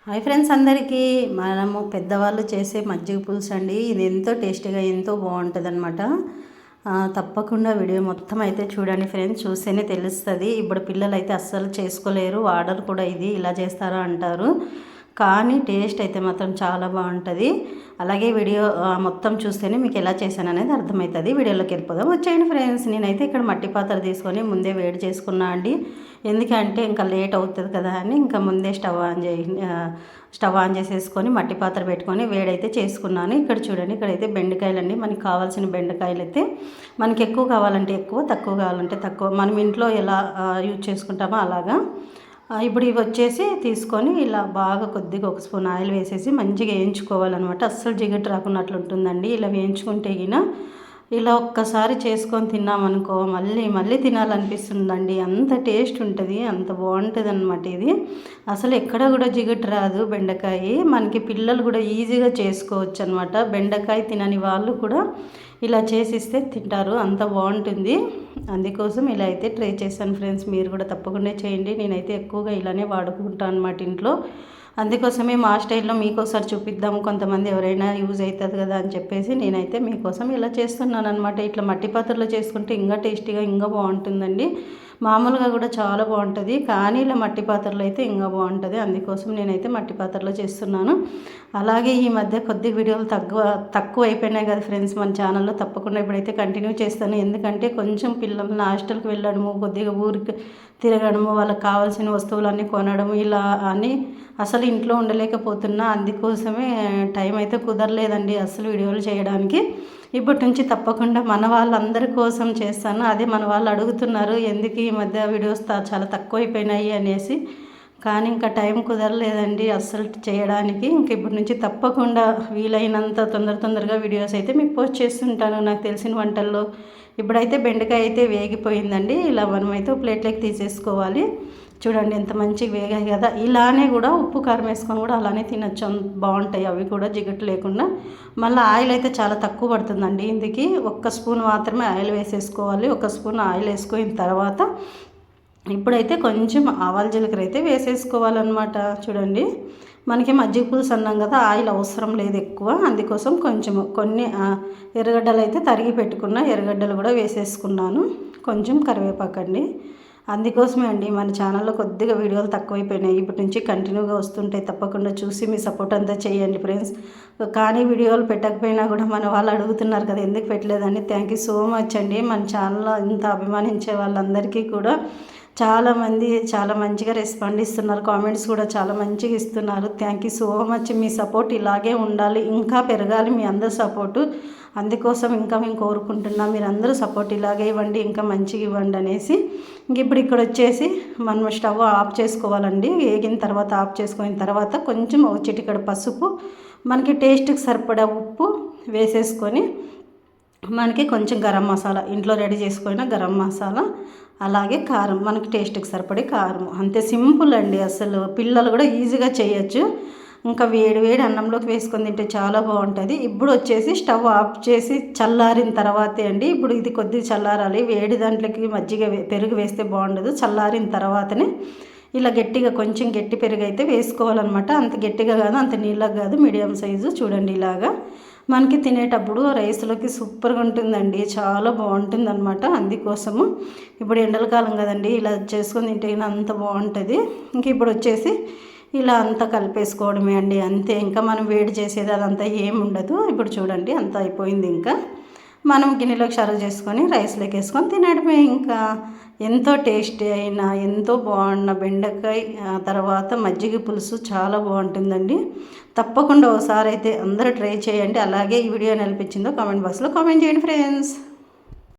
Hi friends, అందరికీ మనము పెద్దవాళ్ళు చేసే మజ్జిగ పులుసు అండి. ఇది ఎంతో టేస్టీగా ఎంతో బాగుంటుంది అనమాట. తప్పకుండా వీడియో మొత్తం అయితే చూడండి ఫ్రెండ్స్, చూస్తేనే తెలుస్తుంది. ఇప్పుడు పిల్లలు అయితే అస్సలు చేసుకోలేరు, వాడరు కూడా. ఇది ఇలా చేస్తారా అంటారు, కానీ టేస్ట్ అయితే మాత్రం చాలా బాగుంటుంది. అలాగే వీడియో మొత్తం చూస్తేనే మీకు ఎలా చేశాను అనేది అర్థమవుతుంది. వీడియోలోకి వెళ్ళిపోదాం, వచ్చేయండి ఫ్రెండ్స్. నేనైతే ఇక్కడ మట్టి పాత్ర తీసుకొని ముందే వేడి చేసుకున్నా అండి. ఎందుకంటే ఇంకా లేట్ అవుతుంది కదా అని ఇంకా ముందే స్టవ్ ఆన్ చేసేసుకొని మట్టి పాత్ర పెట్టుకొని వేడైతే చేసుకున్నాను. ఇక్కడ చూడండి, ఇక్కడైతే బెండకాయలు అండి. మనకి కావాల్సిన బెండకాయలు అయితే మనకి ఎక్కువ కావాలంటే ఎక్కువ, తక్కువ కావాలంటే తక్కువ, మనం ఇంట్లో ఎలా యూజ్ చేసుకుంటామో అలాగా. ఇప్పుడు ఇవి వచ్చేసి తీసుకొని ఇలా బాగా కొద్దిగా ఒక స్పూన్ ఆయిల్ వేసేసి మంచిగా వేయించుకోవాలన్నమాట. అస్సలు జిగట రాకున్నట్లు ఉంటుందండి. ఇలా వేయించుకుంటే గిన ఇలా ఒక్కసారి చేసుకొని తిన్నామనుకో మళ్ళీ మళ్ళీ తినాలనిపిస్తుందండి. అంత టేస్ట్ ఉంటుంది, అంత బాగుంటుంది అనమాట. ఇది అసలు ఎక్కడ కూడా జిగట రాదు బెండకాయ. మనకి పిల్లలు కూడా ఈజీగా చేసుకోవచ్చు అనమాట. బెండకాయ తినని వాళ్ళు కూడా ఇలా చేసిస్తే తింటారు, అంత బాగుంటుంది. అందుకోసం ఇలా అయితే ట్రై చేశాను ఫ్రెండ్స్. మీరు కూడా తప్పకుండా చేయండి. నేనైతే ఎక్కువగా ఇలానే వాడుకుంటాను అనమాట ఇంట్లో. అందుకోసమే మా స్టైల్లో మీకు ఒకసారి చూపిద్దాము, కొంతమంది ఎవరైనా యూజ్ అవుతుంది కదా అని చెప్పేసి నేనైతే మీకోసం ఇలా చేస్తున్నాను అనమాట. ఇట్లా మట్టి పాత్రలో చేసుకుంటే ఇంకా టేస్టీగా ఇంకా బాగుంటుందండి. మామూలుగా కూడా చాలా బాగుంటుంది, కానీ ఇలా మట్టి పాత్రలో అయితే ఇంకా బాగుంటుంది. అందుకోసం నేనైతే మట్టి పాత్రలో చేస్తున్నాను. అలాగే ఈ మధ్య కొద్ది వీడియోలు తక్కువ అయిపోయినాయి కదా ఫ్రెండ్స్ మన ఛానల్లో. తప్పకుండా ఇప్పుడైతే కంటిన్యూ చేస్తాను. ఎందుకంటే కొంచెం పిల్లల్ని హాస్టల్కి వెళ్ళడము, కొద్దిగా ఊరికి తిరగడము, వాళ్ళకి కావాల్సిన వస్తువులన్నీ కొనడము, ఇలా అని అసలు ఇంట్లో ఉండలేకపోతున్నా. అందుకోసమే టైం అయితే కుదరలేదండి అసలు వీడియోలు చేయడానికి. ఇప్పటి నుంచి తప్పకుండా మన వాళ్ళందరి కోసం చేస్తాను. అదే మన వాళ్ళు అడుగుతున్నారు ఎందుకు ఈ మధ్య వీడియోస్ చాలా తక్కువైపోయినాయి అనేసి, కానీ ఇంకా టైం కుదరలేదండి అస్సలు చేయడానికి. ఇంక ఇప్పటి నుంచి తప్పకుండా వీలైనంత తొందరగా వీడియోస్ అయితే మీకు పోస్ట్ చేస్తుంటాను నాకు తెలిసిన వంటల్లో. ఇప్పుడైతే బెండకాయ అయితే వేగిపోయిందండి. ఇలా మనమైతే ప్లేట్లోకి తీసేసుకోవాలి. చూడండి ఎంత మంచిగా వేగాయి కదా. ఇలానే కూడా ఉప్పు కారం వేసుకొని కూడా అలానే తినచ్చు, బాగుంటాయి అవి కూడా జిగట లేకుండా. మళ్ళీ ఆయిల్ అయితే చాలా తక్కువ పడుతుందండి. ఇందుకు 1 స్పూన్ మాత్రమే ఆయిల్ వేసేసుకోవాలి. 1 స్పూన్ ఆయిల్ వేసుకున్న తర్వాత ఇప్పుడైతే కొంచెం ఆవాల జీలకర్ర అయితే వేసేసుకోవాలన్నమాట. చూడండి, మనకి మజ్జిగ పులుసు అన్నాం కదా, ఆయిల్ అవసరం లేదు ఎక్కువ. అందుకోసం కొన్ని ఎర్రగడ్డలు అయితే తరిగి పెట్టుకున్న ఎర్రగడ్డలు కూడా వేసేసుకున్నాను. కొంచెం కరివేపాకండి. అందుకోసమే అండి మన ఛానల్లో కొద్దిగా వీడియోలు తక్కువైపోయినాయి. ఇప్పటి నుంచి కంటిన్యూగా వస్తుంటాయి. తప్పకుండా చూసి మీ సపోర్ట్ అంతా చేయండి ఫ్రెండ్స్. కానీ వీడియోలు పెట్టకపోయినా కూడా మన వాళ్ళు అడుగుతున్నారు కదా ఎందుకు పెట్టలేదని. థ్యాంక్ యూ సో మచ్ అండి. మన ఛానల్లో ఇంత అభిమానించే వాళ్ళందరికీ కూడా చాలామంది చాలా మంచిగా రెస్పాండ్ ఇస్తున్నారు, కామెంట్స్ కూడా చాలా మంచిగా ఇస్తున్నారు. Thank you so much. Me support ఇలాగే ఉండాలి, ఇంకా పెరగాలి మీ అందరి సపోర్టు. అందుకోసం ఇంకా మేము కోరుకుంటున్నాం మీరు అందరూ సపోర్ట్ ఇలాగే ఇవ్వండి, ఇంకా మంచిగా ఇవ్వండి అనేసి. ఇంక ఇప్పుడు ఇక్కడ వచ్చేసి మనం స్టవ్ ఆఫ్ చేసుకోవాలండి. వేగిన తర్వాత ఆఫ్ చేసుకున్న తర్వాత కొంచెం చిటికెడు పసుపు, మనకి టేస్ట్కి సరిపడా ఉప్పు వేసేసుకొని, మనకి కొంచెం గరం మసాలా, ఇంట్లో రెడీ చేసుకున్న గరం మసాలా, అలాగే కారం, మనకి టేస్ట్కి సరిపడే కారం. అంతే సింపుల్ అండి. అసలు పిల్లలు కూడా ఈజీగా చేయొచ్చు. ఇంకా వేడి వేడి అన్నంలోకి వేసుకొని తింటే చాలా బాగుంటుంది. ఇప్పుడు వచ్చేసి స్టవ్ ఆఫ్ చేసి చల్లారిన తర్వాతే అండి. ఇప్పుడు ఇది కొద్దిగా చల్లారాలి. వేడి దాంట్లోకి మజ్జిగ పెరుగు వేస్తే బాగుండదు. చల్లారిన తర్వాతనే ఇలా గట్టిగా కొంచెం గట్టి పెరుగు అయితే వేసుకోవాలన్నమాట. అంత గట్టిగా కాదు, అంత నీళ్ళగా కాదు, మీడియం సైజు. చూడండి ఇలాగా మనకి తినేటప్పుడు రైస్లోకి సూపర్గా ఉంటుందండి, చాలా బాగుంటుంది అనమాట. అందుకోసము ఇప్పుడు ఎండల కాలం కదండి, ఇలా చేసుకొని తింటే అంత బాగుంటుంది. ఇంక ఇప్పుడు వచ్చేసి ఇలా అంతా కలిపేసుకోవడమే అండి, అంతే. ఇంకా మనం వేడి చేసేది అదంతా ఏమి ఉండదు. ఇప్పుడు చూడండి అంతా అయిపోయింది. ఇంకా మనం గిన్నెలోకి సర్వ్ చేసుకొని రైస్లోకి వేసుకొని తినడమే. ఇంకా ఎంతో టేస్టీ అయిన ఎంతో బాగున్న బెండకాయ తర్వాత మజ్జిగ పులుసు చాలా బాగుంటుందండి. తప్పకుండా ఒకసారి అయితే అందరూ ట్రై చేయండి. అలాగే ఈ వీడియో అనిపించిందో కామెంట్ బాక్స్లో కామెంట్ చేయండి ఫ్రెండ్స్.